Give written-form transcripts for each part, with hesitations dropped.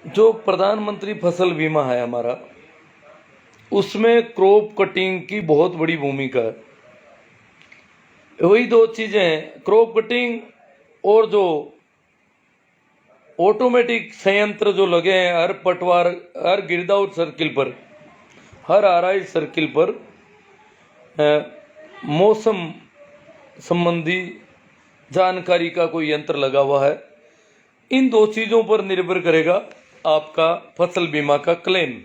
जो प्रधानमंत्री फसल बीमा है हमारा, उसमें क्रॉप कटिंग की बहुत बड़ी भूमिका है। वही दो चीजें हैं, क्रॉप कटिंग और जो ऑटोमेटिक संयंत्र जो लगे हैं हर पटवार, हर गिरदाउर सर्किल पर, हर आरआई सर्किल पर मौसम संबंधी जानकारी का कोई यंत्र लगा हुआ है। इन दो चीजों पर निर्भर करेगा आपका फसल बीमा का क्लेम।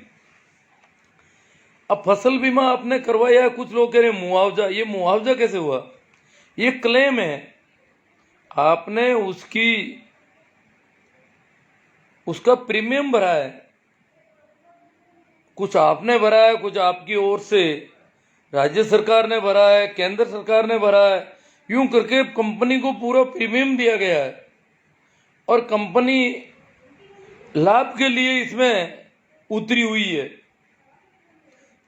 अब फसल बीमा आपने करवाया, कुछ लोग कह रहे हैं मुआवजा, ये मुआवजा कैसे हुआ? ये क्लेम है। आपने उसका प्रीमियम भरा है, कुछ आपने भरा है, कुछ आपकी ओर से राज्य सरकार ने भरा है, केंद्र सरकार ने भरा है, यूं करके कंपनी को पूरा प्रीमियम दिया गया है और कंपनी लाभ के लिए इसमें उतरी हुई है।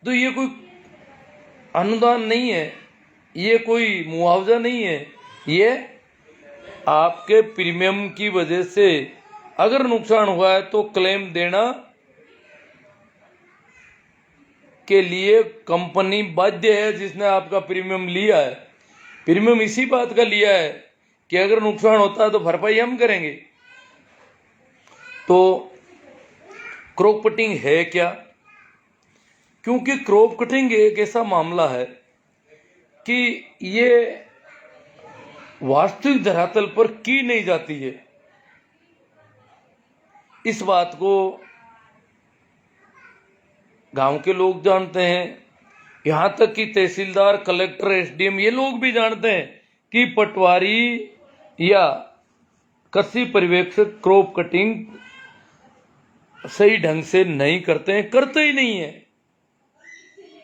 तो ये कोई अनुदान नहीं है, ये कोई मुआवजा नहीं है, ये आपके प्रीमियम की वजह से अगर नुकसान हुआ है तो क्लेम देना के लिए कंपनी बाध्य है। जिसने आपका प्रीमियम लिया है, प्रीमियम इसी बात का लिया है कि अगर नुकसान होता है तो भरपाई हम करेंगे। तो क्रॉप कटिंग है क्या? क्योंकि क्रॉप कटिंग एक ऐसा मामला है कि ये वास्तविक धरातल पर की नहीं जाती है। इस बात को गांव के लोग जानते हैं, यहां तक कि तहसीलदार, कलेक्टर, एसडीएम ये लोग भी जानते हैं कि पटवारी या कृषि पर्यवेक्षक क्रॉप कटिंग सही ढंग से नहीं करते हैं, करते ही नहीं है,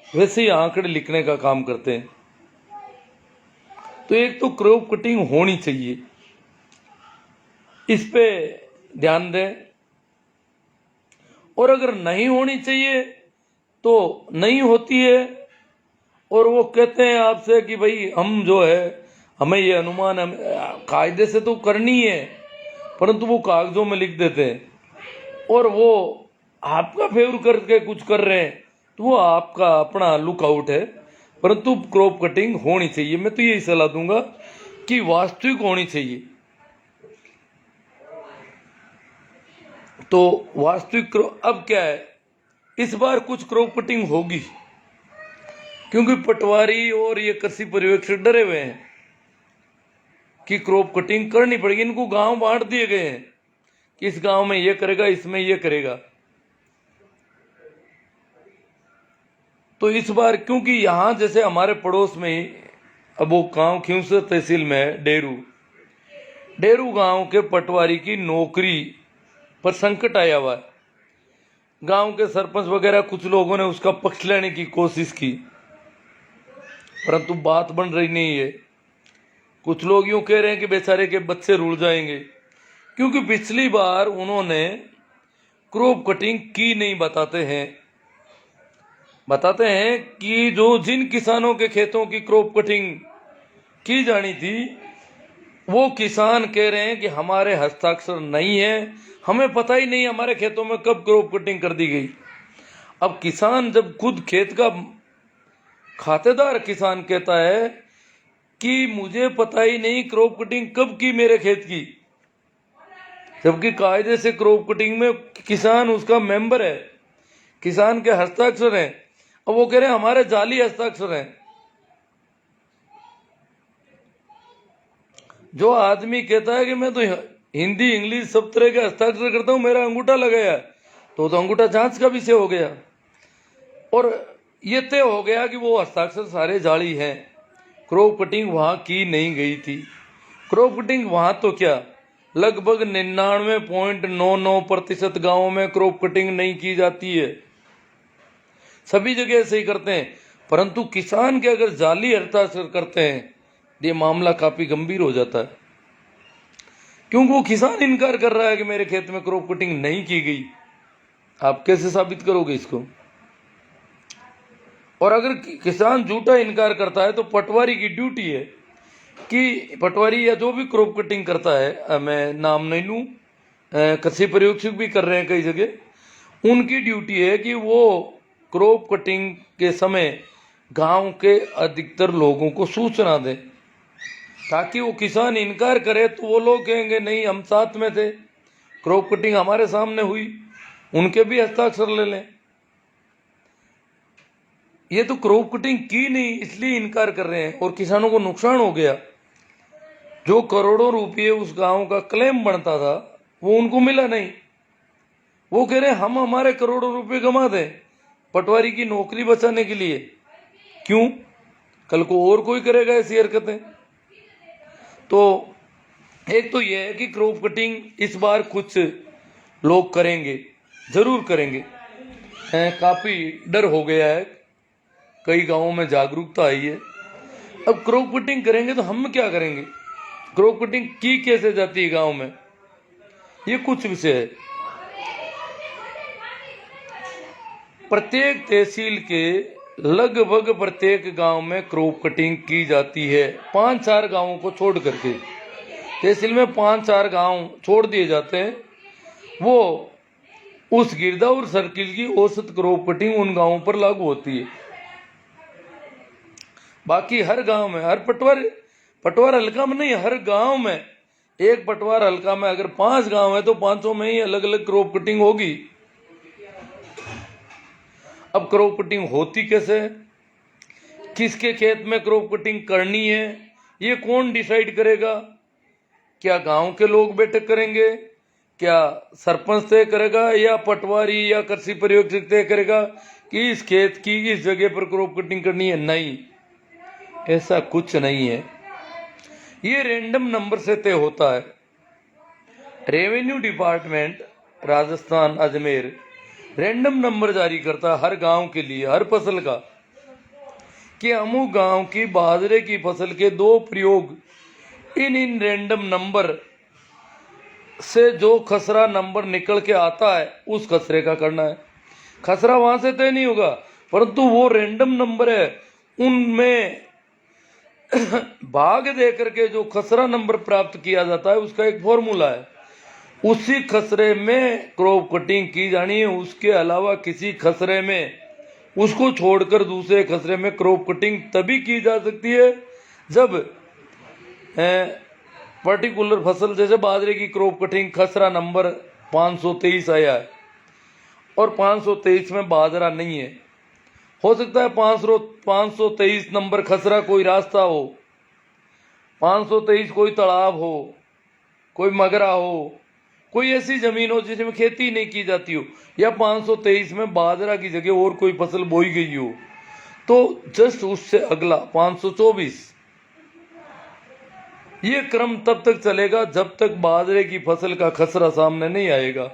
वैसे ही आंकड़े लिखने का काम करते हैं। तो एक तो क्रॉप कटिंग होनी चाहिए, इस पे ध्यान दें। और अगर नहीं होनी चाहिए तो नहीं होती है, और वो कहते हैं आपसे कि भाई हम जो है हमें ये अनुमान, हम कायदे से तो करनी है, परंतु वो कागजों में लिख देते हैं और वो आपका फेवर करके कुछ कर रहे हैं, तो वो आपका अपना लुकआउट है। परंतु क्रॉप कटिंग होनी चाहिए। मैं तो यही सलाह दूंगा कि वास्तविक होनी चाहिए। तो वास्तविक अब क्या है, इस बार कुछ क्रॉप कटिंग होगी क्योंकि पटवारी और ये कृषि पर्यवेक्षक डरे हुए हैं कि क्रॉप कटिंग करनी पड़ेगी। इनको गांव बांट दिए गए हैं कि इस गांव में ये करेगा, इसमें ये करेगा। तो इस बार क्योंकि यहां जैसे हमारे पड़ोस में ही, अब वो गांव खिंवसर तहसील में है, डेरू गांव के पटवारी की नौकरी पर संकट आया हुआ है। गांव के सरपंच वगैरह कुछ लोगों ने उसका पक्ष लेने की कोशिश की, परंतु बात बन रही नहीं है। कुछ लोग यूं कह रहे हैं कि बेचारे के बच्चे रुल जाएंगे, क्योंकि पिछली बार उन्होंने क्रॉप कटिंग की नहीं। बताते हैं कि जिन किसानों के खेतों की क्रॉप कटिंग की जानी थी, वो किसान कह रहे हैं कि हमारे हस्ताक्षर नहीं है, हमें पता ही नहीं हमारे खेतों में कब क्रॉप कटिंग कर दी गई। अब किसान जब खुद खेत का खातेदार किसान कहता है कि मुझे पता ही नहीं क्रॉप कटिंग कब की मेरे खेत की, जबकि कायदे से क्रॉप कटिंग में किसान उसका मेंबर है, किसान के हस्ताक्षर हैं। अब वो कह रहे हैं हमारे जाली हस्ताक्षर हैं। जो आदमी कहता है कि मैं तो हिंदी इंग्लिश सब तरह के हस्ताक्षर करता हूं, मेरा अंगूठा लगाया, तो अंगूठा जांच का विषय हो गया और ये तय हो गया कि वो हस्ताक्षर सारे जाली हैं। क्रॉप कटिंग वहां की नहीं गई थी। क्रॉप कटिंग वहां तो क्या, लगभग 99.99% गांवों में क्रॉप कटिंग नहीं की जाती है, सभी जगह ऐसे ही करते हैं। परंतु किसान के अगर जाली हस्ताक्षर करते हैं, ये मामला काफी गंभीर हो जाता है, क्योंकि वो किसान इनकार कर रहा है कि मेरे खेत में क्रॉप कटिंग नहीं की गई। आप कैसे साबित करोगे इसको? और अगर किसान झूठा इनकार करता है तो पटवारी की ड्यूटी है कि पटवारी या जो भी क्रॉप कटिंग करता है, मैं नाम नहीं लूं, कृषि प्रयोगशिक भी कर रहे हैं कई जगह, उनकी ड्यूटी है कि वो क्रॉप कटिंग के समय गांव के अधिकतर लोगों को सूचना दें, ताकि वो किसान इनकार करे तो वो लोग कहेंगे नहीं हम साथ में थे, क्रॉप कटिंग हमारे सामने हुई, उनके भी हस्ताक्षर ले लें। ये तो क्रॉप कटिंग की नहीं इसलिए इनकार कर रहे हैं और किसानों को नुकसान हो गया। जो करोड़ों रुपये उस गांव का क्लेम बनता था वो उनको मिला नहीं। वो कह रहे हैं हम हमारे करोड़ों रुपए गंवा दें पटवारी की नौकरी बचाने के लिए। क्यों? कल को और कोई करेगा ऐसी हरकतें। तो एक तो यह है कि क्रॉप कटिंग इस बार कुछ लोग करेंगे, जरूर करेंगे। काफी डर हो गया है, कई गांवों में जागरूकता आई है। अब क्रॉप कटिंग करेंगे तो हम क्या करेंगे? क्रॉप कटिंग की कैसे जाती है गांव में, ये कुछ विषय है। प्रत्येक तहसील के लगभग प्रत्येक गांव में क्रॉप कटिंग की जाती है, 5-4 गांवों को छोड़ करके। तहसील में 5-4 गांव छोड़ दिए जाते हैं, वो उस गिरदावर सर्किल की औसत क्रॉप कटिंग उन गांवों पर लागू होती है। बाकी हर गांव में, हर पटवार हल्का में नहीं, हर गांव में, एक पटवार हल्का में अगर 5 गांव है तो 5 में ही अलग अलग क्रॉप कटिंग होगी। अब क्रॉप कटिंग होती कैसे है, किसके खेत में क्रॉप कटिंग करनी है, ये कौन डिसाइड करेगा? क्या गांव के लोग बैठक करेंगे, क्या सरपंच तय करेगा, या पटवारी या कृषि प्रयोगशिक तय करेगा कि इस खेत की इस जगह पर क्रॉप कटिंग करनी है? नहीं, ऐसा कुछ नहीं है। ये रैंडम नंबर से तय होता है। Revenue department Rajasthan Ajmer random number जारी करता है हर गांव के लिए, हर फसल का, कि अमुक गांव की बाजरे की फसल के 2 प्रयोग इन रैंडम नंबर से जो खसरा नंबर निकल के आता है उस खसरे का करना है। खसरा वहां से तय नहीं होगा, परंतु वो रैंडम नंबर है, उनमें भाग दे करके जो खसरा नंबर प्राप्त किया जाता है उसका एक फॉर्मूला है। उसी खसरे में क्रॉप कटिंग की जानी है, उसके अलावा किसी खसरे में उसको छोड़कर दूसरे खसरे में क्रॉप कटिंग तभी की जा सकती है जब पर्टिकुलर फसल, जैसे बाजरे की क्रॉप कटिंग खसरा नंबर 523 आया है और 523 में बाजरा नहीं है। हो सकता है 523 नंबर खसरा कोई रास्ता हो, 523 कोई तालाब हो, कोई मगरा हो, कोई ऐसी जमीन हो जिसमें खेती नहीं की जाती हो, या 523 में बाजरा की जगह और कोई फसल बोई गई हो, तो जस्ट उससे अगला 524। ये क्रम तब तक चलेगा जब तक बाजरे की फसल का खसरा सामने नहीं आएगा,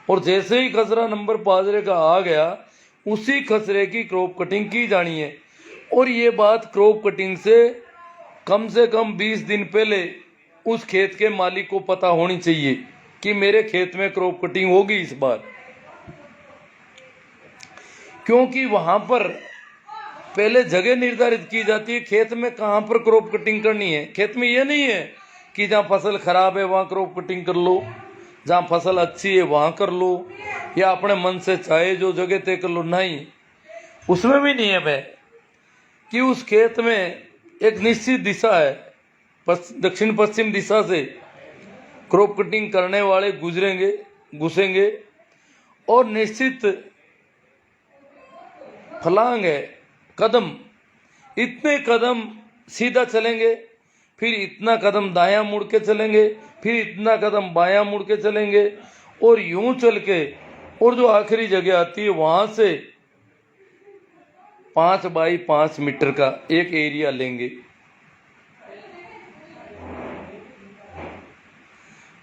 और जैसे ही खसरा नंबर बाजरे का आ गया उसी खसरे की क्रॉप कटिंग की जानी है। और ये बात क्रॉप कटिंग से कम 20 दिन पहले उस खेत के मालिक को पता होनी चाहिए कि मेरे खेत में क्रॉप कटिंग होगी इस बार, क्योंकि वहां पर पहले जगह निर्धारित की जाती है खेत में कहां पर क्रॉप कटिंग करनी है। खेत में यह नहीं है कि जहां फसल खराब है वहां क्रॉप कटिंग कर लो, जहां फसल अच्छी है वहां कर लो, या अपने मन से चाहे जो जगह तय कर लो। नहीं, उसमें भी नियम है कि उस खेत में एक निश्चित दिशा है, दक्षिण पश्चिम दिशा से क्रॉप कटिंग करने वाले घुसेंगे और निश्चित फलांग है, कदम, इतने कदम सीधा चलेंगे, फिर इतना कदम दायां मुड़ के चलेंगे, फिर इतना कदम बायां मुड़ के चलेंगे, और यूं चल के, और जो आखिरी जगह आती है वहां से 5 बाई 5 मीटर का एक एरिया लेंगे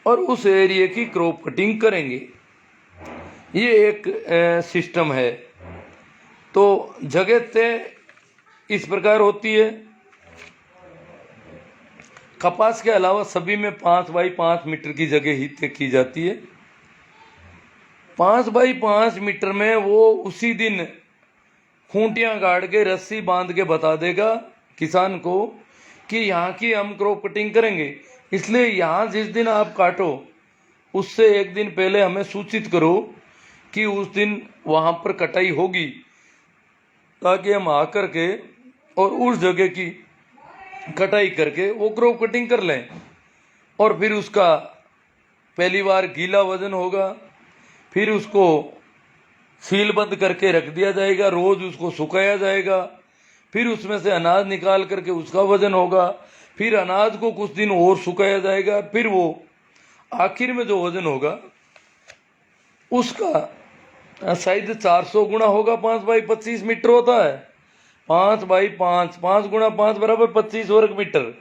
और उस एरिया की क्रॉप कटिंग करेंगे। ये एक सिस्टम है। तो जगह तय इस प्रकार होती है। कपास के अलावा सभी में 5 बाई 5 मीटर की जगह ही तय की जाती है। 5 बाई 5 मीटर में वो उसी दिन खूंटियां गाड़ के रस्सी बांध के बता देगा किसान को कि यहाँ की हम क्रॉप कटिंग करेंगे, इसलिए यहाँ जिस दिन आप काटो उससे एक दिन पहले हमें सूचित करो कि उस दिन वहाँ पर कटाई होगी, ताकि हम आकर के और उस जगह की कटाई करके वो क्रॉप कटिंग कर लें। और फिर उसका पहली बार गीला वजन होगा, फिर उसको सीलबंद करके रख दिया जाएगा, रोज उसको सुखाया जाएगा, फिर उसमें से अनाज निकाल करके उसका वजन होगा, फिर अनाज को कुछ दिन और सुखाया जाएगा, फिर वो आखिर में जो वजन होगा उसका शायद 400 गुना होगा। 5 बाई 25 मीटर होता है, 5 बाई 5, 5 गुना 5 बराबर 25 वर्ग मीटर,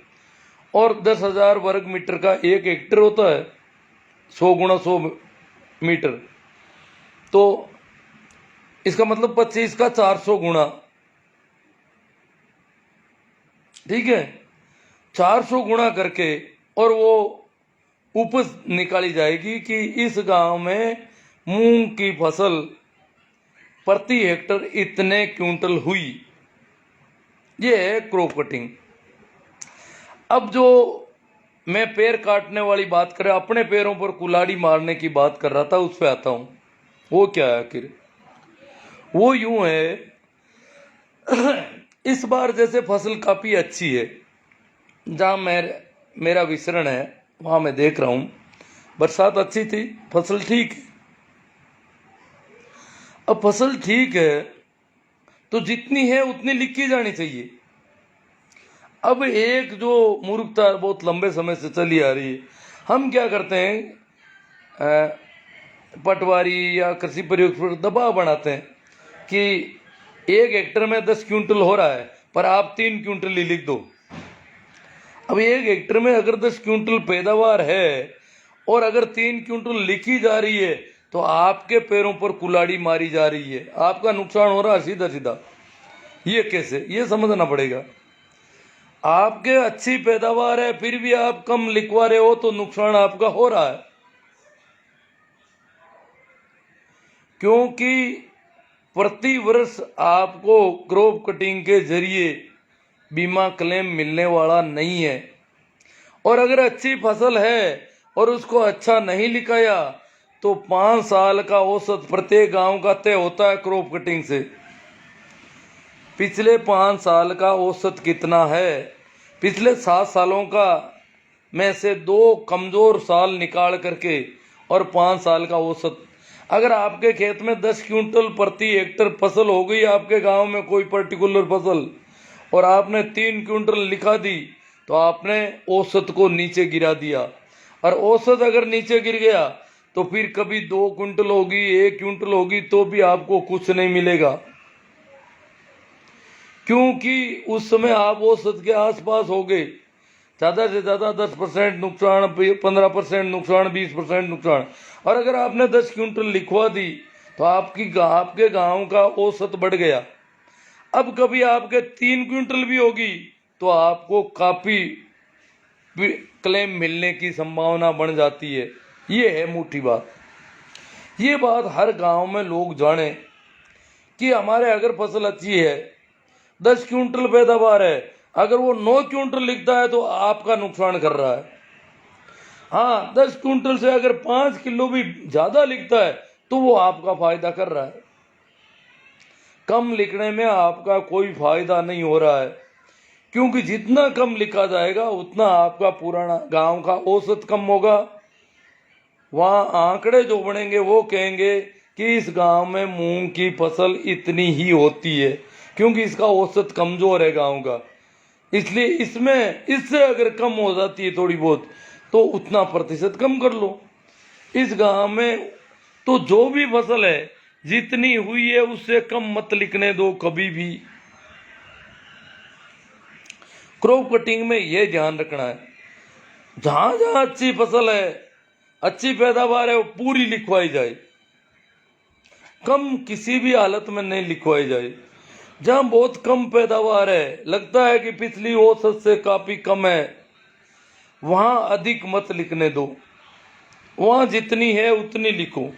और 10,000 वर्ग मीटर का 1 हेक्टर होता है, 100 गुना 100 मीटर। तो इसका मतलब 25 का 400 गुना, ठीक है, 400 गुना करके और वो उपज निकाली जाएगी कि इस गांव में मूंग की फसल प्रति हेक्टर इतने क्विंटल हुई। ये है क्रॉप कटिंग। अब जो मैं पैर काटने वाली बात कर रहा, अपने पैरों पर कुल्हाड़ी मारने की बात कर रहा था, उस पर आता हूं। वो क्या है आखिर? वो यूं है, इस बार जैसे फसल काफी अच्छी है, जहां मेरा विचरण है वहां मैं देख रहा हूं बरसात अच्छी थी, फसल ठीक है। अब फसल ठीक है तो जितनी है उतनी लिखी जानी चाहिए। अब एक जो मूर्खता बहुत लंबे समय से चली आ रही है, हम क्या करते हैं, पटवारी या कृषि प्रयोग पर दबाव बनाते हैं कि 1 हेक्टर में 10 क्विंटल हो रहा है, पर आप 3 क्विंटल ही लिख दो। अब 1 हेक्टर में अगर 10 क्विंटल पैदावार है और अगर 3 क्विंटल लिखी जा रही है, तो आपके पैरों पर कुल्हाड़ी मारी जा रही है, आपका नुकसान हो रहा है सीधा सीधा। ये कैसे? ये समझना पड़ेगा। आपके अच्छी पैदावार है फिर भी आप कम लिखवा रहे हो, तो नुकसान आपका हो रहा है, क्योंकि प्रति वर्ष आपको क्रॉप कटिंग के जरिए बीमा क्लेम मिलने वाला नहीं है। और अगर अच्छी फसल है और उसको अच्छा नहीं लिखाया तो 5 साल का औसत प्रत्येक गांव का तय होता है क्रॉप कटिंग से। पिछले 5 साल का औसत कितना है? पिछले 7 सालों का में से 2 कमजोर साल निकाल करके और 5 साल का औसत, अगर आपके खेत में 10 क्विंटल प्रति हेक्टर फसल हो गई, आपके गांव में कोई पर्टिकुलर फसल, और आपने 3 क्विंटल लिखा दी, तो आपने औसत को नीचे गिरा दिया। और औसत अगर नीचे गिर गया तो फिर कभी 2 क्विंटल होगी, 1 क्विंटल होगी, तो भी आपको कुछ नहीं मिलेगा, क्योंकि उस समय आप औसत के आसपास हो गए। ज़्यादा से ज़्यादा 10% नुकसान, 15% नुकसान, 20% नुकसान। और अगर आपने 10 क्विंटल लिखवा दी तो आपके गांव का औसत बढ़ गया। अब कभी आपके 3 क्विंटल भी होगी तो आपको काफ़ी क्लेम मिलने की संभावना बढ़ जाती है। ये है मोटी बात। ये बात हर गांव में लोग जाने कि हमारे अगर फसल अच्छी है, 10 क्विंटल पैदावार है, अगर वो 9 क्विंटल लिखता है तो आपका नुकसान कर रहा है। हाँ, 10 क्विंटल से अगर 5 किलो भी ज्यादा लिखता है तो वो आपका फायदा कर रहा है। कम लिखने में आपका कोई फायदा नहीं हो रहा है, क्योंकि जितना कम लिखा जाएगा उतना आपका पुराना गांव का औसत कम होगा। वहाँ आंकड़े जो बनेंगे वो कहेंगे कि इस गांव में मूंग की फसल इतनी ही होती है, क्योंकि इसका औसत कमजोर है गांव का, इसलिए इससे अगर कम हो जाती है थोड़ी बहुत तो उतना प्रतिशत कम कर लो। इस गांव में तो जो भी फसल है जितनी हुई है उससे कम मत लिखने दो कभी भी। क्रॉप कटिंग में यह ध्यान रखना है, जहां जहां अच्छी फसल है, अच्छी पैदावार है, वो पूरी लिखवाई जाए, कम किसी भी हालत में नहीं लिखवाई जाए। जहां बहुत कम पैदावार है, लगता है कि पिछली औसत से काफी कम है, वहां अधिक मत लिखने दो, वहां जितनी है उतनी लिखो।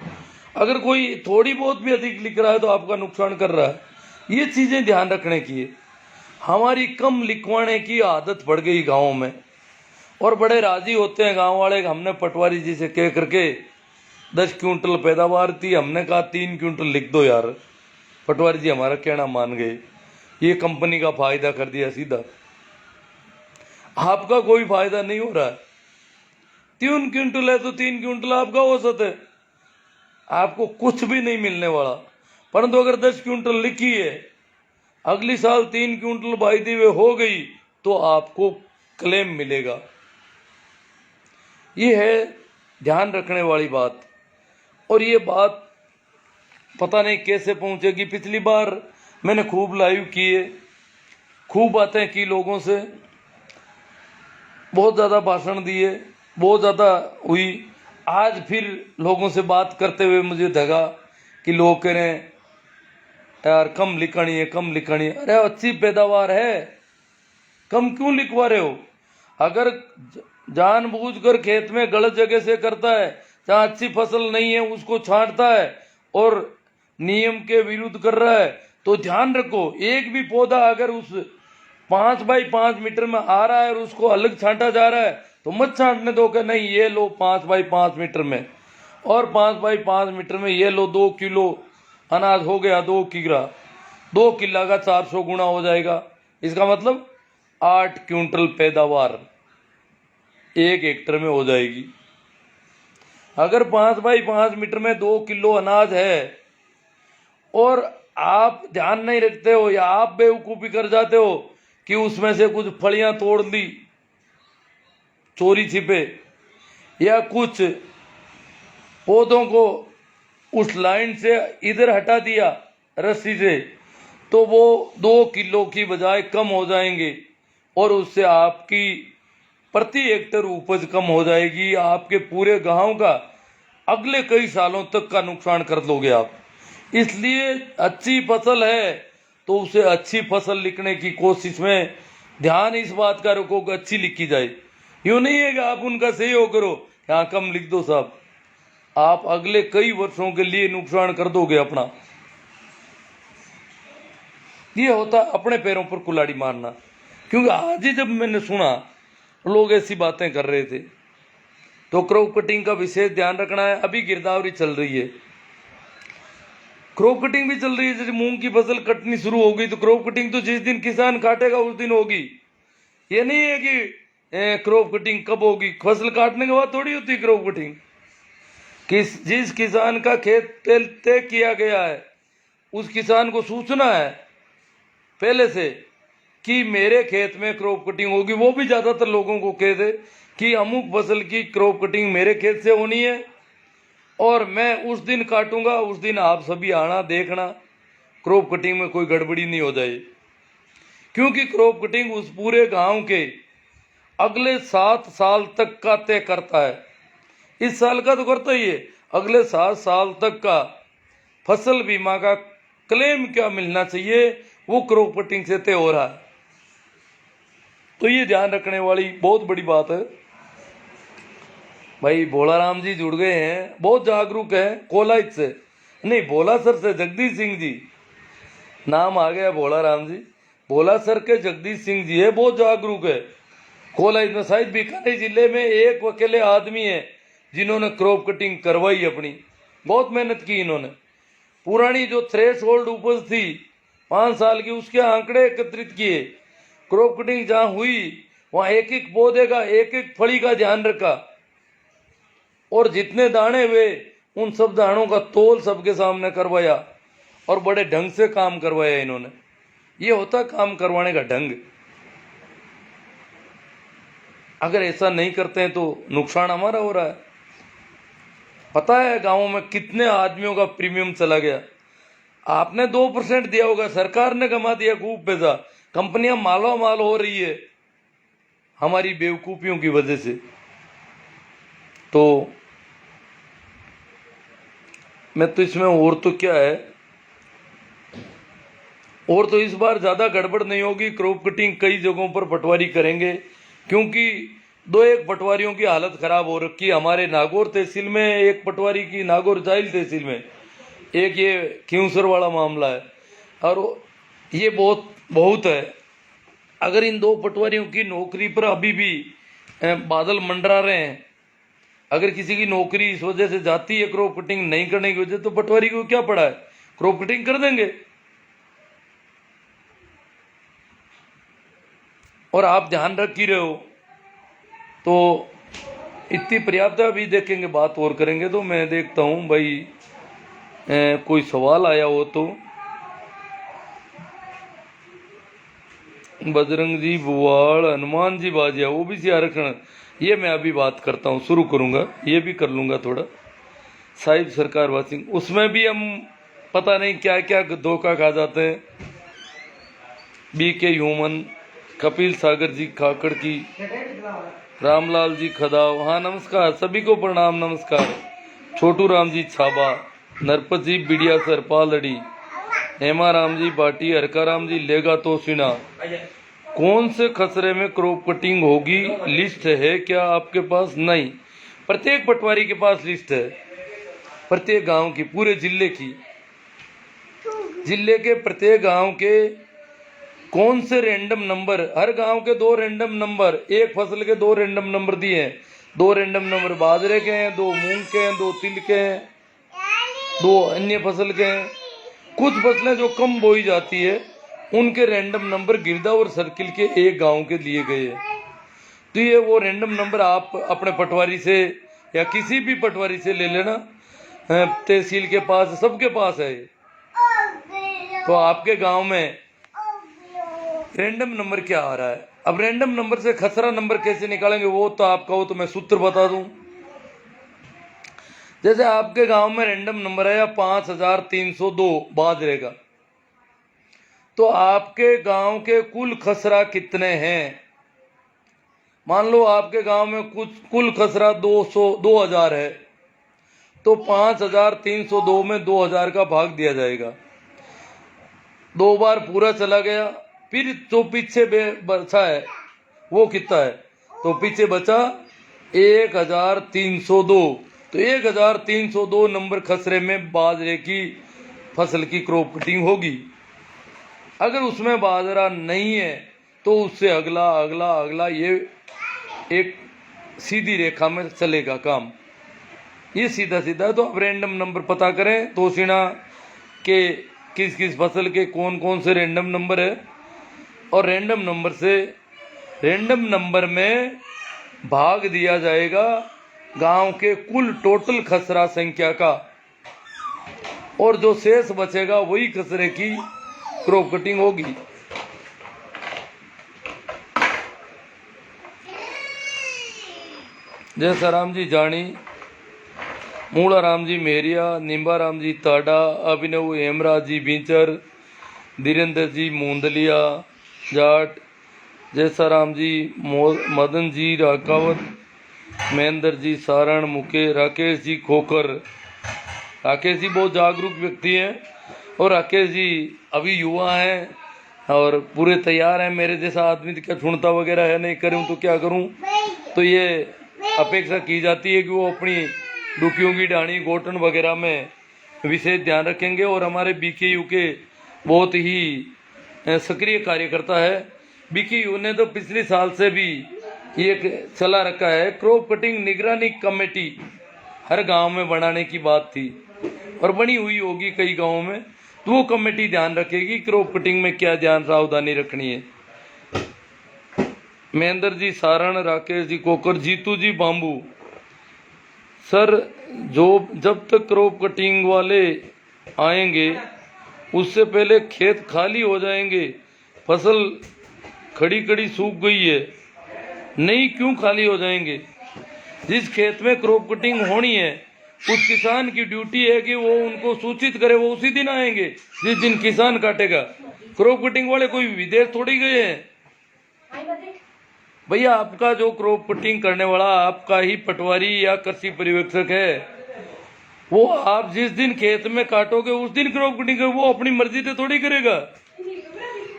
अगर कोई थोड़ी बहुत भी अधिक लिख रहा है तो आपका नुकसान कर रहा है। ये चीजें ध्यान रखने की है। हमारी कम लिखवाने की आदत पड़ गई गाँव में, और बड़े राजी होते हैं गाँव वाले, हमने पटवारी जी से कह करके 10 क्विंटल पैदावार थी, हमने कहा 3 क्विंटल लिख दो यार। पटवारी जी हमारा कहना मान गए, ये कंपनी का फायदा कर दिया सीधा। आपका कोई फायदा नहीं हो रहा है। 3 क्विंटल है तो 3 क्विंटल आपका औसत है, आपको कुछ भी नहीं मिलने वाला। परंतु अगर 10 क्विंटल लिखी है, अगली साल 3 क्विंटल वायदे हुए हो गई तो आपको क्लेम मिलेगा। ये है ध्यान रखने वाली बात। और ये बात पता नहीं कैसे पहुंचेगी। पिछली बार मैंने खूब लाइव किए, खूब बातें की लोगों से, बहुत ज़्यादा भाषण दिए, बहुत ज़्यादा हुई। आज फिर लोगों से बात करते हुए मुझे लगा कि लोग कह रहे हैं यार कम लिखनी है, कम लिखनी है। अरे अच्छी पैदावार है, कम क्यों लिखवा रहे हो? अगर जानबूझकर खेत में गलत जगह से करता है, जहाँ अच्छी फसल नहीं है उसको छांटता है और नियम के विरुद्ध कर रहा है, तो ध्यान रखो एक भी पौधा अगर उस 5 बाई 5 मीटर में आ रहा है और उसको अलग छांटा जा रहा है तो मत छांटने दो कि नहीं ये लो 5 बाई 5 मीटर में, और 5 बाई 5 मीटर में ये लो 2 किलो अनाज हो गया, 2 किला, 2 किला का 400 गुना हो जाएगा। इसका मतलब 8 क्विंटल पैदावार 1 हेक्टर में हो जाएगी। अगर 5 बाई 5 मीटर में 2 किलो अनाज है और आप ध्यान नहीं रखते हो या आप बेवकूफ़ी कर जाते हो कि उसमें से कुछ फलियां तोड़ ली चोरी छिपे, या कुछ पौधों को उस लाइन से इधर हटा दिया रस्सी से, तो वो 2 किलो की बजाय कम हो जाएंगे और उससे आपकी प्रति हेक्टर उपज कम हो जाएगी। आपके पूरे गांव का अगले कई सालों तक का नुकसान कर दोगे आप। इसलिए अच्छी फसल है तो उसे अच्छी फसल लिखने की कोशिश में ध्यान इस बात का रखो कि अच्छी लिखी जाए। यूं नहीं है कि आप उनका सहयोग करो, यहाँ कम लिख दो साहब, आप अगले कई वर्षों के लिए नुकसान कर दोगे अपना। ये होता अपने पैरों पर कुल्हाड़ी मारना। क्योंकि आज ही जब मैंने सुना लोग ऐसी बातें कर रहे थे, तो क्रॉप कटिंग का विशेष ध्यान रखना है। अभी गिरदावरी चल रही है, क्रॉप कटिंग भी चल रही है। जैसे मूंग की फसल कटनी शुरू हो गई तो क्रॉप कटिंग तो जिस दिन किसान काटेगा उस दिन होगी। ये नहीं है कि क्रॉप कटिंग कब होगी, फसल काटने के बाद थोड़ी होती क्रॉप कटिंग। जिस किसान का खेत तय किया गया है उस किसान को सूचना है पहले से कि मेरे खेत में क्रॉप कटिंग होगी। वो भी ज्यादातर लोगों को कह दे कि अमुक फसल की क्रॉप कटिंग मेरे खेत से होनी है और मैं उस दिन काटूंगा, उस दिन आप सभी आना देखना क्रॉप कटिंग में कोई गड़बड़ी नहीं हो जाए। क्योंकि क्रॉप कटिंग उस पूरे गांव के अगले 7 साल तक का तय करता है। इस साल का तो करता ही है, अगले 7 साल तक का फसल बीमा का क्लेम क्या मिलना चाहिए वो क्रॉप कटिंग से तय हो रहा है। तो ये ध्यान रखने वाली बहुत बड़ी बात है। भाई भोलाराम जी जुड़ गए हैं, बहुत जागरूक है, कोलाइच से नहीं भोला सर से जगदीश सिंह जी नाम आ गया। भोलाराम जी भोला सर के जगदीश सिंह जी है, बहुत जागरूक है। कोलाइच में शायद बीकानेर जिले में एक अकेले आदमी है जिन्होंने क्रॉप कटिंग करवाई अपनी, बहुत मेहनत की इन्होंने। पुरानी जो थ्रेश होल्ड उपज थी 5 साल की उसके आंकड़े एकत्रित किए, क्रॉप कटिंग जहां हुई वहां एक एक पौधे का एक एक फली का ध्यान रखा और जितने दाने हुए उन सब दानों का तोल सबके सामने करवाया और बड़े ढंग से काम करवाया इन्होंने। ये होता काम करवाने का ढंग। अगर ऐसा नहीं करते हैं तो नुकसान हमारा हो रहा है। पता है गांवों में कितने आदमियों का प्रीमियम चला गया। आपने 2% दिया होगा, सरकार ने कमा दिया खूब पैसा, कंपनियां मालो माल हो रही है हमारी बेवकूफियों की वजह से। तो मैं तो इसमें और तो क्या है, और तो इस बार ज्यादा गड़बड़ नहीं होगी। क्रॉप कटिंग कई जगहों पर पटवारी करेंगे क्योंकि 2-1 पटवारियों की हालत खराब हो रखी है। हमारे नागौर तहसील में एक पटवारी की, नागौर जाइल तहसील में एक ये क्यूसर वाला मामला है और ये बहुत है। अगर इन 2 पटवारियों की नौकरी पर अभी भी बादल मंडरा रहे हैं अगर किसी की नौकरी इस वजह से जाती है क्रॉप कटिंग नहीं करने की वजह, तो पटवारी को क्या पड़ा है, क्रॉप कटिंग कर देंगे। और आप ध्यान रख ही रहे हो तो इतनी पर्याप्त है। अभी देखेंगे, बात और करेंगे। तो मैं देखता हूँ भाई कोई सवाल आया हो तो। बजरंग जी बुवाड़, हनुमान जी बाजिया, ओबीसी आरक्षण, ये मैं अभी बात करता हूँ, शुरू करूँगा, ये भी कर लूँगा थोड़ा। साहिब सरकार वासिंग, उसमें भी हम पता नहीं क्या क्या धोखा खा जाते हैं। BK ह्यूमन, कपिल सागर जी खाकड़ की, रामलाल जी खदाव, हाँ नमस्कार, सभी को प्रणाम, नमस्कार। छोटू राम जी छाबा, नरपत जी बिडिया सर पालड़ी, हेमा राम जी बाटी, हरका राम जी लेगा तो सिन्हा। कौन से खसरे में क्रॉप कटिंग होगी, लिस्ट है क्या आपके पास? नहीं, प्रत्येक पटवारी के पास लिस्ट है, प्रत्येक गांव की, पूरे जिले की, जिले के प्रत्येक गांव के कौन से रैंडम नंबर, हर गांव के 2 रैंडम नंबर, एक फसल के 2 रैंडम नंबर दिए हैं। 2 रैंडम नंबर बाजरे के हैं, 2 मूंग के हैं, 2 तिल के हैं, 2 अन्य फसल के हैं। कुछ फसलें जो कम बोई जाती है उनके रैंडम नंबर गिरदा और सर्किल के एक गांव के लिए गए हैं। तो ये वो रैंडम नंबर आप अपने पटवारी से या किसी भी पटवारी से ले लेना, तहसील के पास, सबके पास है। तो आपके गांव में रैंडम नंबर क्या आ रहा है? अब रैंडम नंबर से खसरा नंबर कैसे निकालेंगे, वो तो आप कहो तो मैं सूत्र बता दूं। जैसे आपके गांव में रैंडम नंबर है 5302 बाजरे का, तो आपके गांव के कुल खसरा कितने हैं? मान लो आपके गांव में कुल खसरा 2000 है, तो 5302 में 2000 का भाग दिया जाएगा। 2 बार पूरा चला गया, फिर जो पीछे बचा है वो कितना है? तो पीछे बचा 1302। तो 1302 नंबर खसरे में बाजरे की फसल की क्रॉप कटिंग होगी। अगर उसमें बाजरा नहीं है तो उससे अगला अगला अगला, ये एक सीधी रेखा में चलेगा काम, ये सीधा सीधा। तो अब रैंडम नंबर पता करें तोशिना के किस किस फसल के कौन कौन से रैंडम नंबर है, और रैंडम नंबर से रैंडम नंबर में भाग दिया जाएगा गांव के कुल टोटल खसरा संख्या का, और जो शेष बचेगा वही खसरे की क्रॉप कटिंग होगी। जैसा राम जी जानी, मूला राम जी मेरिया, निम्बा राम जी ताडा, अभिनव हेमराज जी बींचर, धीरेन्द्र जी मूंदलिया जाट, जैसा राम जी मदन जी राकावत, महेंद्र जी सारण मुके, राकेश जी खोकर। राकेश जी बहुत जागरूक व्यक्ति हैं, और राकेश जी अभी युवा हैं और पूरे तैयार हैं। मेरे जैसा आदमी तो क्या छुड़ता वगैरह है, नहीं करूं तो क्या करूं, तो ये अपेक्षा की जाती है कि वो अपनी डुकियों की डाणी गोटन वगैरह में विशेष ध्यान रखेंगे। और हमारे BKU के बहुत ही सक्रिय कार्यकर्ता है। BKU ने तो पिछले साल से भी ये चला रखा है, क्रॉप कटिंग निगरानी कमेटी हर गांव में बनाने की बात थी, और बनी हुई होगी कई गांवों में। तो वो कमेटी ध्यान रखेगी क्रॉप कटिंग में क्या ध्यान सावधानी रखनी है। महेंद्र जी सारण, राकेश जी कोकर, जीतू जी बाम्बू। सर जब तक क्रॉप कटिंग वाले आएंगे उससे पहले खेत खाली हो जाएंगे, फसल खड़ी खड़ी सूख गई है। नहीं, क्यों खाली हो जाएंगे? जिस खेत में क्रॉप कटिंग होनी है उस किसान की ड्यूटी है कि वो उनको सूचित करे, वो उसी दिन आएंगे जिस दिन किसान काटेगा। क्रॉप कटिंग वाले कोई विदेश थोड़ी गए हैं भैया। आपका जो क्रॉप कटिंग करने वाला आपका ही पटवारी या कृषि पर्यवेक्षक है, वो आप जिस दिन खेत में काटोगे उस दिन क्रॉप कटिंग वो अपनी मर्जी से थोड़ी करेगा।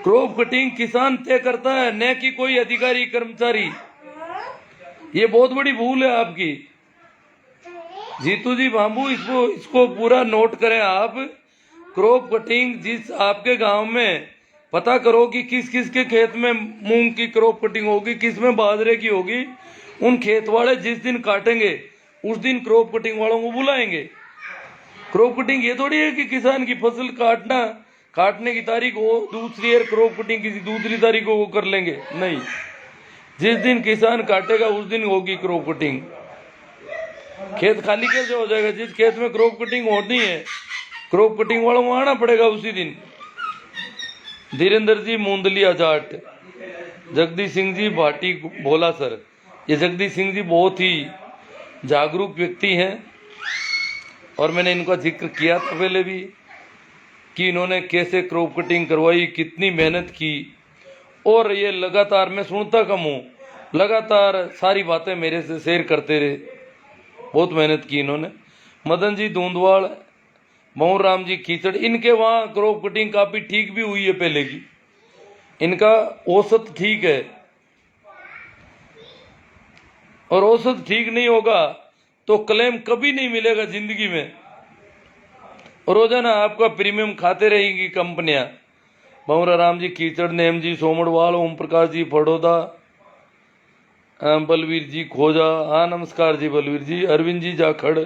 क्रॉप कटिंग किसान तय करता है, न कि कोई अधिकारी कर्मचारी। ये बहुत बड़ी भूल है आपकी। जीतू जी बाम्बू, इसको पूरा नोट करें आप। क्रॉप कटिंग जिस आपके गांव में पता करो कि किस किस के खेत में मूंग की क्रॉप कटिंग होगी, किस में बाजरे की होगी। उन खेत वाले जिस दिन काटेंगे उस दिन क्रॉप कटिंग वालों को बुलाएंगे। क्रॉप कटिंग ये थोड़ी है कि किसान की फसल काटने की तारीख हो दूसरी है, क्रॉप कटिंग किसी दूसरी तारीख को वो कर लेंगे, नहीं। जिस दिन किसान काटेगा उस दिन होगी क्रॉप कटिंग। खेत खाली कैसे हो जाएगा? जिस खेत में क्रॉप कटिंग होनी है क्रॉप कटिंग वालों को आना पड़ेगा उसी दिन। धीरेन्द्र जी मूंदलिया जाट, जगदीश सिंह जी भाटी भोला सर। ये जगदीश सिंह जी बहुत ही जागरूक व्यक्ति हैं और मैंने इनका जिक्र किया था पहले भी कि इन्होंने कैसे क्रॉप कटिंग करवाई, कितनी मेहनत की। और ये लगातार, मैं सुनता कम हूँ, लगातार सारी बातें मेरे से शेयर करते रहे। बहुत मेहनत की इन्होंने। मदन जी धूंधवाड़, मोहन राम जी कीचड़, इनके वहाँ क्रॉप कटिंग काफ़ी ठीक भी हुई है पहले की, इनका औसत ठीक है। और औसत ठीक नहीं होगा तो क्लेम कभी नहीं मिलेगा जिंदगी में। रोजाना आपका प्रीमियम खाते रहेंगी कंपनियां। भंवरा राम जी कीचड़, नेम जी सोमड़वाल, ओम प्रकाश जी फड़ोदा, बलवीर जी खोजा, हाँ नमस्कार जी बलवीर जी, अरविंद जी जाखड़,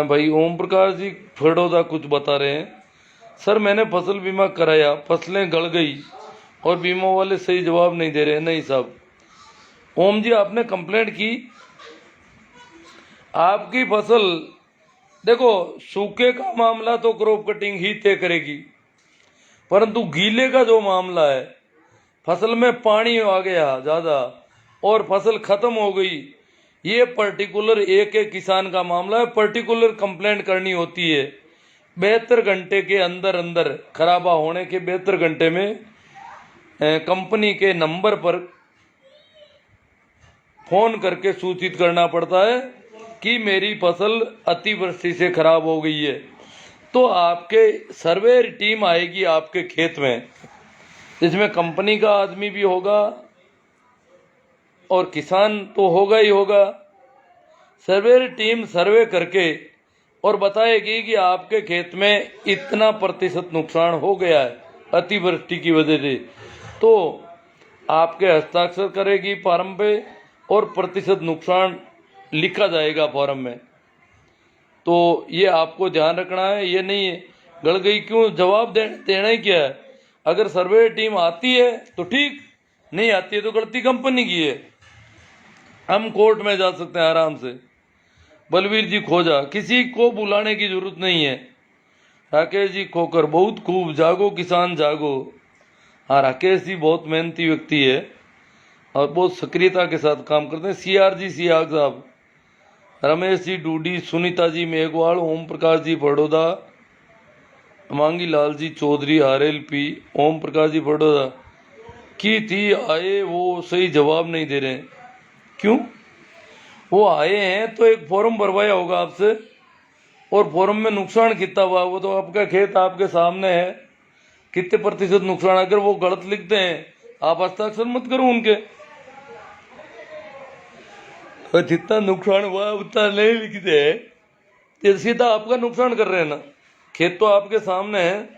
भाई ओम प्रकाश जी फड़ोदा कुछ बता रहे हैं। सर मैंने फसल बीमा कराया, फसलें गल गई और बीमा वाले सही जवाब नहीं दे रहे। नहीं साहब, ओम जी आपने कंप्लेंट की, आपकी फसल, देखो सूखे का मामला तो क्रॉप कटिंग ही तय करेगी, परंतु गीले का जो मामला है, फसल में पानी आ गया ज़्यादा और फसल खत्म हो गई, ये पर्टिकुलर एक किसान का मामला है। पर्टिकुलर कंप्लेंट करनी होती है 72 घंटे के अंदर अंदर, खराबा होने के 72 घंटे में कंपनी के नंबर पर फोन करके सूचित करना पड़ता है कि मेरी फसल अतिवृष्टि से खराब हो गई है। तो आपके सर्वे टीम आएगी आपके खेत में, जिसमें कंपनी का आदमी भी होगा और किसान तो होगा ही होगा। सर्वे टीम सर्वे करके और बताएगी कि आपके खेत में इतना प्रतिशत नुकसान हो गया है अतिवृष्टि की वजह से, तो आपके हस्ताक्षर करेगी फॉर्म पे और प्रतिशत नुकसान लिखा जाएगा फॉर्म में। तो ये आपको ध्यान रखना है, ये नहीं है गड़ गई क्यों, जवाब देना ही क्या है। अगर सर्वे टीम आती है तो ठीक, नहीं आती है तो गलती कंपनी की है। हम कोर्ट में जा सकते हैं आराम से। बलवीर जी खोजा, किसी को बुलाने की जरूरत नहीं है। राकेश जी खोकर, बहुत खूब, जागो किसान जागो। हाँ राकेश जी बहुत मेहनती व्यक्ति है और बहुत सक्रियता के साथ काम करते हैं। CR जी सियाग साहब, रमेश जी डूडी, सुनीता जी मेघवाल, ओम प्रकाश जी बड़ौदा, मांगी लाल जी चौधरी RLP, ओम प्रकाश जी बड़ौदा की थी आए, वो सही जवाब नहीं दे रहे हैं। क्यों? वो आए हैं तो एक फॉर्म भरवाया होगा आपसे, और फॉर्म में नुकसान कितना हुआ वो तो आपका खेत आपके सामने है, कितने प्रतिशत नुकसान। अगर वो गलत लिखते हैं आप हस्ताक्षर मत करो उनके, तो जितना नुकसान हुआ उतना नहीं लिखते हैं, ये सीधा आपका नुकसान कर रहे हैं ना। खेत तो आपके सामने है।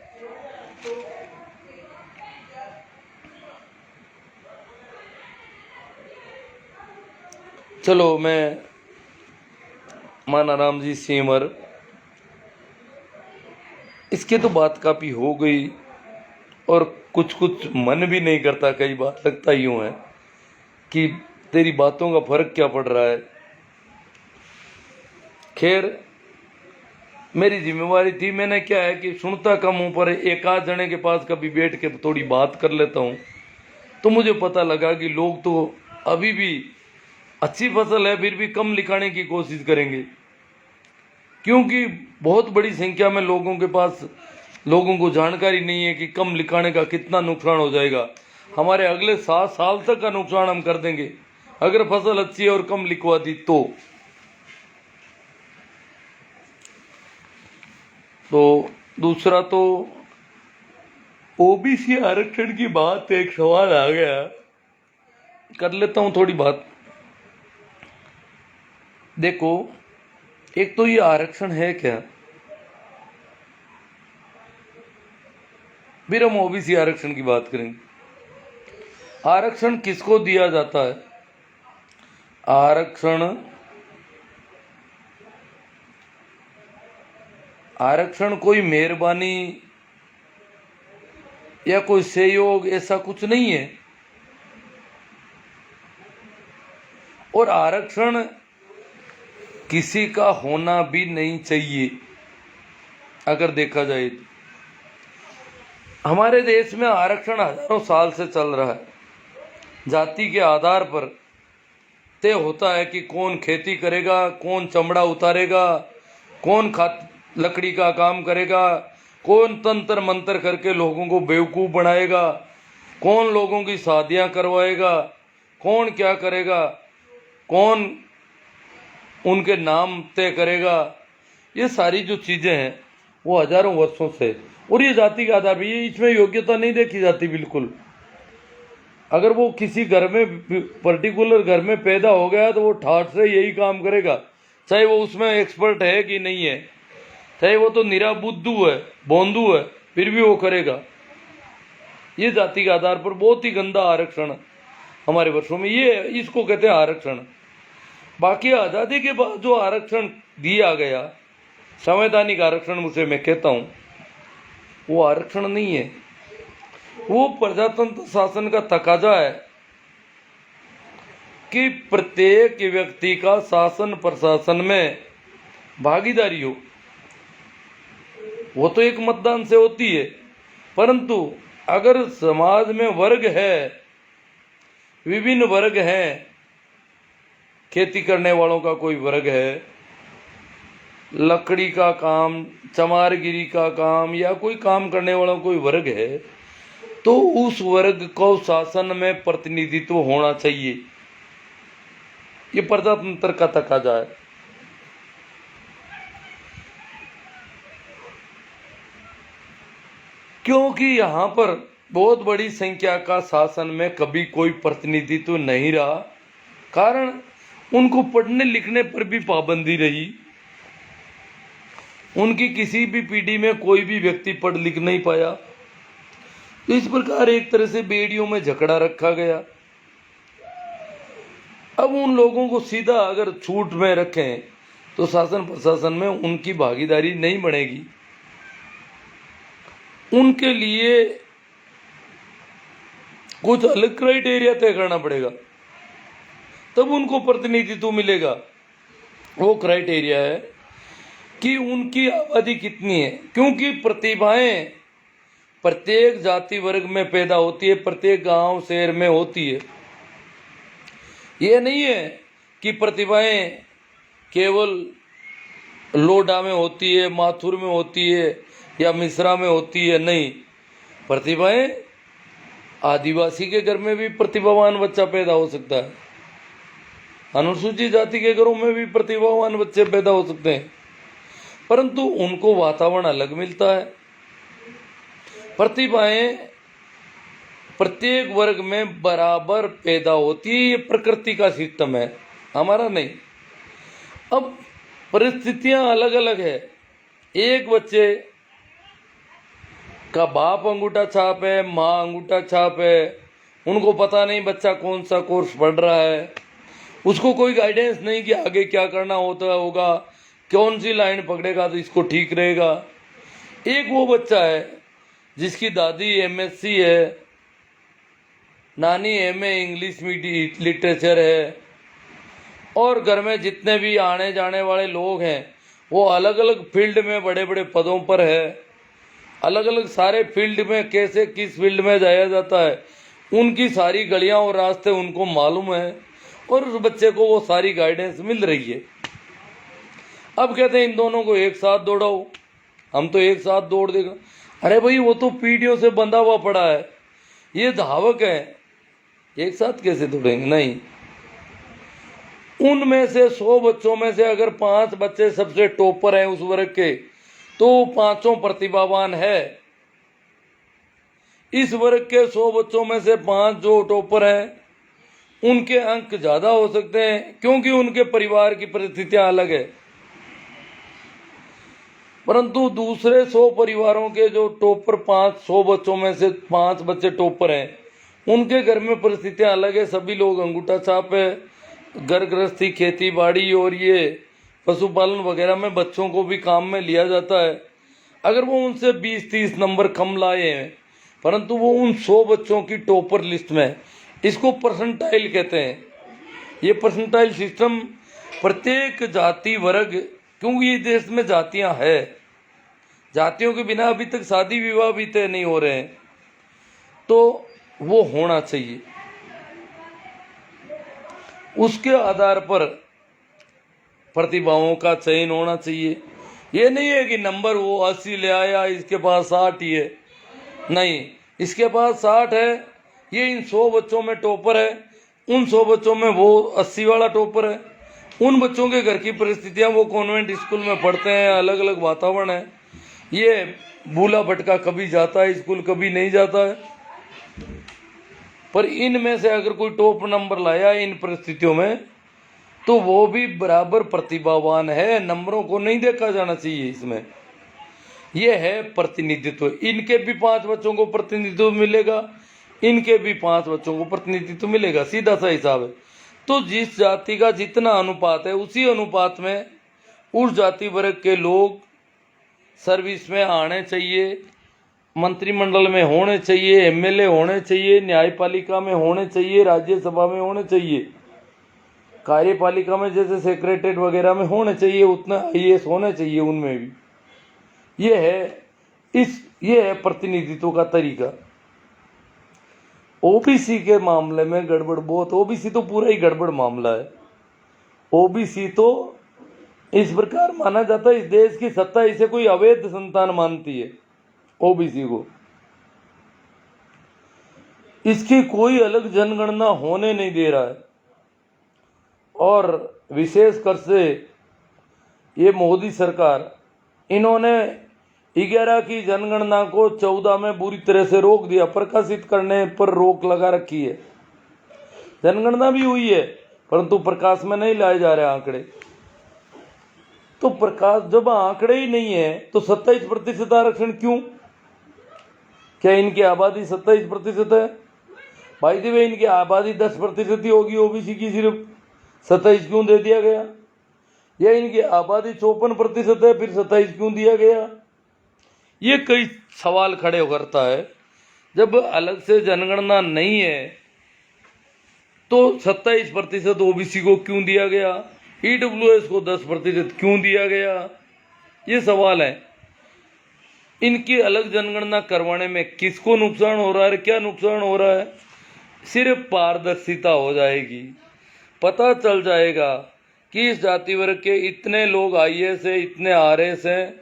चलो मैं मानाराम जी सीमर, इसके तो बात काफ़ी हो गई और कुछ कुछ मन भी नहीं करता, कई बार लगता यूँ है कि तेरी बातों का फर्क क्या पड़ रहा है। खैर मेरी जिम्मेवारी थी, मैंने क्या है कि सुनता कम हूँ पर एक आध जने के पास कभी बैठ के थोड़ी बात कर लेता हूँ, तो मुझे पता लगा कि लोग तो अभी भी अच्छी फसल है फिर भी कम लिखाने की कोशिश करेंगे, क्योंकि बहुत बड़ी संख्या में लोगों को जानकारी नहीं है कि कम लिखाने का कितना नुकसान हो जाएगा। हमारे अगले 7 साल तक का नुकसान हम कर देंगे अगर फसल अच्छी है और कम लिखवा दी तो दूसरा तो OBC आरक्षण की बात, एक सवाल आ गया, कर लेता हूं थोड़ी बात। देखो एक तो ये आरक्षण है क्या, फिर हम OBC आरक्षण की बात करेंगे। आरक्षण किसको दिया जाता है? आरक्षण आरक्षण कोई मेहरबानी या कोई सहयोग ऐसा कुछ नहीं है। और आरक्षण किसी का होना भी नहीं चाहिए। अगर देखा जाए तो हमारे देश में आरक्षण हजारों साल से चल रहा है। जाति के आधार पर तय होता है कि कौन खेती करेगा, कौन चमड़ा उतारेगा, कौन लकड़ी का काम करेगा, कौन तंत्र मंत्र करके लोगों को बेवकूफ़ बनाएगा, कौन लोगों की शादियां करवाएगा, कौन क्या करेगा, कौन उनके नाम तय करेगा। ये सारी जो चीज़ें हैं वो हजारों वर्षों से, और ये जाति के आधार पर, ये इसमें योग्यता नहीं देखी जाती बिल्कुल। अगर वो किसी घर में, पर्टिकुलर घर में पैदा हो गया तो वो ठाठ से यही काम करेगा, चाहे वो उसमें एक्सपर्ट है कि नहीं है, चाहे वो तो निरा बुद्धू है, बोंदू है, फिर भी वो करेगा। ये जाति के आधार पर बहुत ही गंदा आरक्षण हमारे वर्षों में, ये इसको कहते हैं आरक्षण। बाकी आज़ादी के बाद जो आरक्षण दिया गया, संवैधानिक आरक्षण उसे मैं कहता हूँ, वो आरक्षण नहीं है, वो प्रजातंत्र शासन का तकाजा है कि प्रत्येक व्यक्ति का शासन प्रशासन में भागीदारी हो। वो तो एक मतदान से होती है, परंतु अगर समाज में वर्ग है, विभिन्न वर्ग हैं, खेती करने वालों का कोई वर्ग है, लकड़ी का काम, चमारगिरी का काम, या कोई काम करने वालों कोई वर्ग है, तो उस वर्ग को शासन में प्रतिनिधित्व होना चाहिए। ये प्रजातंत्र का तकाजा है। क्योंकि यहाँ पर बहुत बड़ी संख्या का शासन में कभी कोई प्रतिनिधित्व नहीं रहा, कारण उनको पढ़ने लिखने पर भी पाबंदी रही। उनकी किसी भी पीढ़ी में कोई भी व्यक्ति पढ़ लिख नहीं पाया, तो इस प्रकार एक तरह से बेड़ियों में झगड़ा रखा गया। अब उन लोगों को सीधा अगर छूट में रखें तो शासन प्रशासन में उनकी भागीदारी नहीं बढ़ेगी। उनके लिए कुछ अलग क्राइटेरिया तय करना पड़ेगा, तब उनको प्रतिनिधित्व मिलेगा। वो क्राइटेरिया है कि उनकी आबादी कितनी है, क्योंकि प्रतिभाएं प्रत्येक जाति वर्ग में पैदा होती है, प्रत्येक गांव शहर में होती है। ये नहीं है कि प्रतिभाएं केवल लोडा में होती है, माथुर में होती है या मिश्रा में होती है, नहीं। प्रतिभाएं आदिवासी के घर में भी प्रतिभावान बच्चा पैदा हो सकता है, अनुसूचित जाति के घरों में भी प्रतिभावान बच्चे पैदा हो सकते हैं, परंतु उनको वातावरण अलग मिलता है। प्रतिभाएं प्रत्येक वर्ग में बराबर पैदा होती है, ये प्रकृति का सिस्टम है, हमारा नहीं। अब परिस्थितियां अलग अलग है। एक बच्चे का बाप अंगूठा छाप है, माँ अंगूठा छाप है, उनको पता नहीं बच्चा कौन सा कोर्स पढ़ रहा है, उसको कोई गाइडेंस नहीं कि आगे क्या करना होगा, कौन सी लाइन पकड़ेगा तो इसको ठीक रहेगा। एक वो बच्चा है जिसकी दादी एमएससी है, नानी एमए इंग्लिश मीडियम लिटरेचर है, और घर में जितने भी आने जाने वाले लोग हैं वो अलग अलग फील्ड में बड़े बड़े पदों पर है। अलग अलग सारे फील्ड में कैसे किस फील्ड में जाया जाता है, उनकी सारी गलियां और रास्ते उनको मालूम है, और उस बच्चे को वो सारी गाइडेंस मिल रही है। अब कहते हैं इन दोनों को एक साथ दौड़ाओ, हम तो एक साथ दौड़ देगा। अरे भाई, वो तो पीढ़ियों से बंधा हुआ पड़ा है, ये धावक है, एक साथ कैसे दौड़ेंगे? नहीं। उनमें से 100 बच्चों में से अगर 5 बच्चे सबसे टॉपर हैं उस वर्ग के, तो 5 प्रतिभावान है। इस वर्ग के 100 बच्चों में से 5 जो टॉपर हैं उनके अंक ज्यादा हो सकते हैं, क्योंकि उनके परिवार की परिस्थितियां अलग है। परंतु दूसरे 100 परिवारों के जो टॉपर 100 बच्चों में से 5 बच्चे टॉपर हैं, उनके घर में परिस्थितियां अलग है। सभी लोग अंगूठा छाप है, घर गृहस्थी, खेती बाड़ी और ये पशुपालन वगैरह में बच्चों को भी काम में लिया जाता है। अगर वो उनसे 20-30 नंबर कम लाए हैं, परंतु वो उन 100 बच्चों की टॉपर लिस्ट में, इसको परसेंटाइल कहते हैं। ये परसेंटाइल सिस्टम प्रत्येक जाति वर्ग, क्योंकि ये देश में जातियां है, जातियों के बिना अभी तक शादी विवाह भी तय नहीं हो रहे हैं, तो वो होना चाहिए। उसके आधार पर प्रतिभाओं का चयन होना चाहिए। ये नहीं है कि नंबर वो 80 ले आया, इसके पास 60 ही है, नहीं, इसके पास 60 है, ये इन 100 बच्चों में टॉपर है, उन 100 बच्चों में वो 80 वाला टॉपर है। उन बच्चों के घर की परिस्थितियां, वो कॉन्वेंट स्कूल में पढ़ते हैं, अलग अलग वातावरण है, ये भूला भटका कभी जाता है स्कूल, कभी नहीं जाता है। पर इनमें से अगर कोई टॉप नंबर लाया इन परिस्थितियों में, तो वो भी बराबर प्रतिभावान है। नंबरों को नहीं देखा जाना चाहिए इसमें। ये है प्रतिनिधित्व। इनके भी 5 बच्चों को प्रतिनिधित्व मिलेगा, इनके भी 5 बच्चों को प्रतिनिधित्व मिलेगा, सीधा सा हिसाब है। तो जिस जाति का जितना अनुपात है, उसी अनुपात में उस जाति वर्ग के लोग सर्विस में आने चाहिए, मंत्रिमंडल में होने चाहिए, एमएलए होने चाहिए, न्यायपालिका में होने चाहिए, राज्यसभा में होने चाहिए, कार्यपालिका में जैसे सेक्रेटरीट वगैरह में होने चाहिए, उतना आईएएस होने चाहिए उनमें भी। ये है प्रतिनिधित्व का तरीका। ओबीसी के मामले में गड़बड़ बहुत, ओबीसी तो पूरा ही गड़बड़ मामला है। ओबीसी तो इस प्रकार माना जाता है, इस देश की सत्ता इसे कोई अवैध संतान मानती है ओबीसी को। इसकी कोई अलग जनगणना होने नहीं दे रहा है, और विशेषकर से ये मोदी सरकार, इन्होंने 11 की जनगणना को 14 में बुरी तरह से रोक दिया, प्रकाशित करने पर रोक लगा रखी है। जनगणना भी हुई है, परंतु प्रकाश में नहीं लाए जा रहे आंकड़े। तो प्रकाश, जब आंकड़े ही नहीं है तो 27% आरक्षण क्यों? क्या इनकी आबादी 27% है? भाई दी वे इनकी आबादी 10% ही होगी ओबीसी की, सिर्फ 27 क्यों दे दिया गया? या इनकी आबादी 54% है, फिर 27 क्यों दिया गया? ये कई सवाल खड़े करता है। जब अलग से जनगणना नहीं है तो 27% ओबीसी को क्यों दिया गया? ईडब्ल्यूएस को 10% क्यों दिया गया? ये सवाल है। इनकी अलग जनगणना करवाने में किसको नुकसान हो रहा है, क्या नुकसान हो रहा है? सिर्फ पारदर्शिता हो जाएगी, पता चल जाएगा कि इस जाति वर्ग के इतने लोग आईएएस है, इतने आरएस हैं,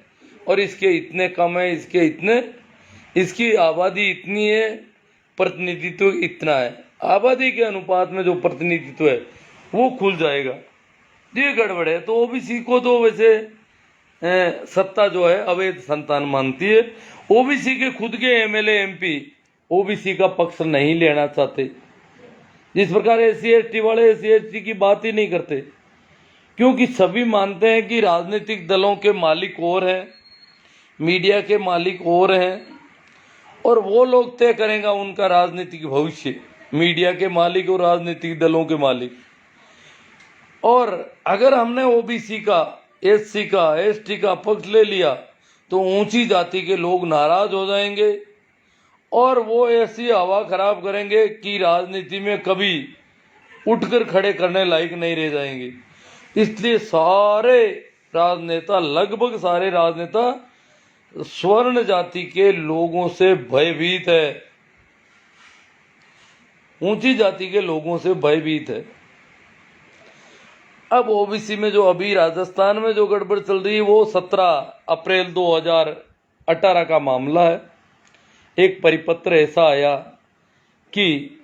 और इसके इतने कम है, इसके इतने, इसकी आबादी इतनी है, प्रतिनिधित्व इतना है। आबादी के अनुपात में जो प्रतिनिधित्व है वो खुल जाएगा। ये गड़बड़ है। तो ओबीसी को तो वैसे सत्ता जो है अवैध संतान मानती है। ओबीसी के खुद के एमएलए एमपी ओबीसी का पक्ष नहीं लेना चाहते। जिस प्रकार एससी एसटी वाले एससी एसटी की बात ही नहीं करते, क्योंकि सभी मानते हैं कि राजनीतिक दलों के मालिक और हैं, मीडिया के मालिक और हैं, और वो लोग तय करेंगे उनका राजनीतिक भविष्य, मीडिया के मालिक और राजनीतिक दलों के मालिक। और अगर हमने ओबीसी का, एससी का, एसटी का पक्ष ले लिया तो ऊंची जाति के लोग नाराज हो जाएंगे, और वो ऐसी हवा खराब करेंगे कि राजनीति में कभी उठकर खड़े करने लायक नहीं रह जाएंगे। इसलिए सारे राजनेता, लगभग सारे राजनेता स्वर्ण जाति के लोगों से भयभीत है, ऊंची जाति के लोगों से भयभीत है। अब ओबीसी में जो अभी राजस्थान में जो गड़बड़ चल रही है वो 17 अप्रैल 2018 का मामला है। एक परिपत्र ऐसा आया कि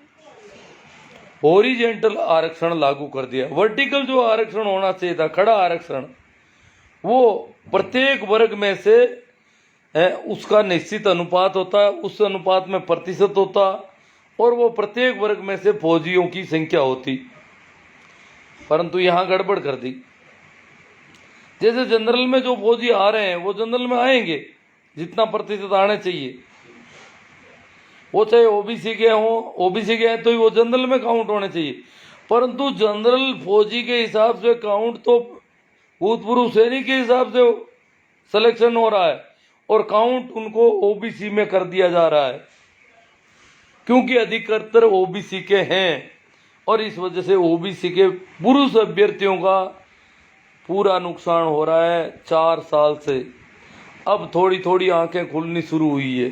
हॉरिजॉन्टल आरक्षण लागू कर दिया। वर्टिकल जो आरक्षण होना चाहिए था, खड़ा आरक्षण, वो प्रत्येक वर्ग में से उसका निश्चित अनुपात होता है, उस अनुपात में प्रतिशत होता, और वो प्रत्येक वर्ग में से फौजियों की संख्या होती। परंतु यहाँ गड़बड़ कर दी। जैसे जनरल में जो फौजी आ रहे हैं वो जनरल में आएंगे, जितना प्रतिशत आने चाहिए, वो चाहे ओबीसी के हों, ओबीसी के हैं तो वो जनरल में काउंट होने चाहिए। परंतु जनरल फौजी के हिसाब से काउंट तो भूतपूर्व सैनिक के हिसाब से सिलेक्शन हो रहा है और काउंट उनको ओबीसी में कर दिया जा रहा है, क्योंकि अधिकतर ओबीसी के हैं और इस वजह से ओबीसी के पुरुष अभ्यर्थियों का पूरा नुकसान हो रहा है 4 साल से। अब थोड़ी थोड़ी आंखें खुलनी शुरू हुई है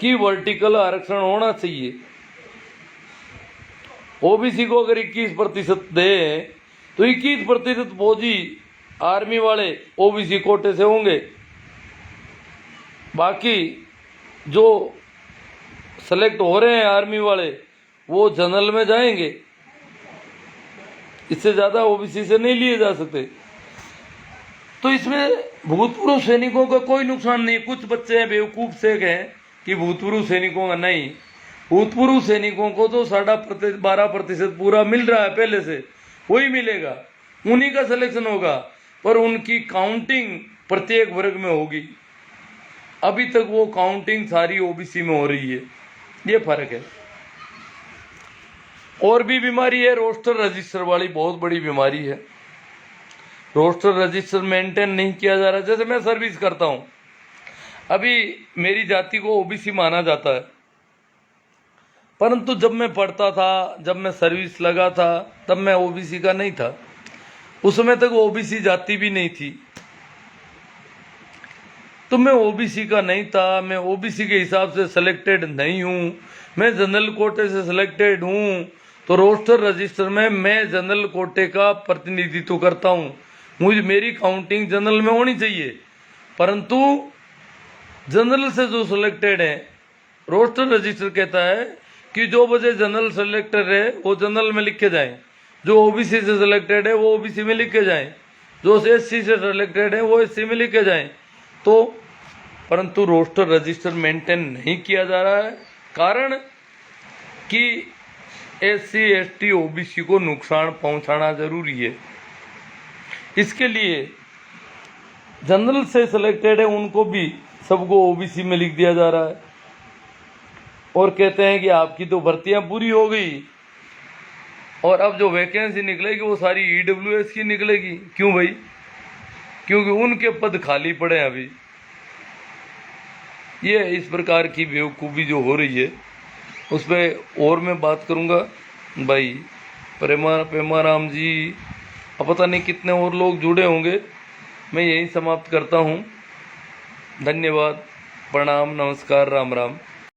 कि वर्टिकल आरक्षण होना चाहिए। ओबीसी को अगर 21% दे तो 21% फौजी आर्मी वाले ओबीसी कोटे से होंगे, बाकी जो सेलेक्ट हो रहे हैं आर्मी वाले वो जनरल में जाएंगे। इससे ज्यादा ओबीसी से नहीं लिए जा सकते। तो इसमें भूतपूर्व सैनिकों का कोई नुकसान नहीं। कुछ बच्चे हैं बेवकूफ से कहें कि भूतपूर्व सैनिकों का नहीं, भूतपूर्व सैनिकों को तो 12.5% पूरा मिल रहा है, पहले से वही मिलेगा, उन्हीं का सिलेक्शन होगा, पर उनकी काउंटिंग प्रत्येक वर्ग में होगी। अभी तक वो काउंटिंग सारी ओबीसी में हो रही है, ये फर्क है। और भी बीमारी है रोस्टर रजिस्टर वाली, बहुत बड़ी बीमारी है। रोस्टर रजिस्टर मेंटेन नहीं किया जा रहा। जैसे मैं सर्विस करता हूं, अभी मेरी जाति को ओबीसी माना जाता है, परंतु जब मैं पढ़ता था, जब मैं सर्विस लगा था, तब मैं ओबीसी का नहीं था। उस समय तक ओबीसी जाति भी नहीं थी, तो मैं ओबीसी का नहीं था। मैं ओबीसी के हिसाब से सिलेक्टेड नहीं हूं, मैं जनरल कोटे से सिलेक्टेड हूं। तो रोस्टर रजिस्टर में मैं जनरल कोटे का प्रतिनिधित्व करता हूं, मेरी काउंटिंग जनरल में होनी चाहिए। परंतु जनरल से जो सिलेक्टेड है, रोस्टर रजिस्टर कहता है कि जो बजे जनरल सिलेक्टेड है वो जनरल में लिखे जाएं, जो ओबीसी से सिलेक्टेड है वो ओबीसी में लिखे जाएं, जो एससी से सिलेक्टेड है वो एससी में लिखे जाएं। तो परंतु रोस्टर रजिस्टर मेंटेन नहीं किया जा रहा है, कारण कि एससी एसटी ओबीसी को नुकसान पहुंचाना जरूरी है। इसके लिए जनरल से सिलेक्टेड है उनको भी सबको ओबीसी में लिख दिया जा रहा है और कहते हैं कि आपकी तो भर्तियां पूरी हो गई और अब जो वैकेंसी निकलेगी वो सारी ईडब्ल्यूएस की निकलेगी। क्यों भाई? क्योंकि उनके पद खाली पड़े हैं अभी। ये इस प्रकार की बेवकूफ़ी जो हो रही है उस पर और मैं बात करूंगा भाई। प्रेमाराम जी, अब पता नहीं कितने और लोग जुड़े होंगे। मैं यही समाप्त करता हूं। धन्यवाद, प्रणाम, नमस्कार, राम राम।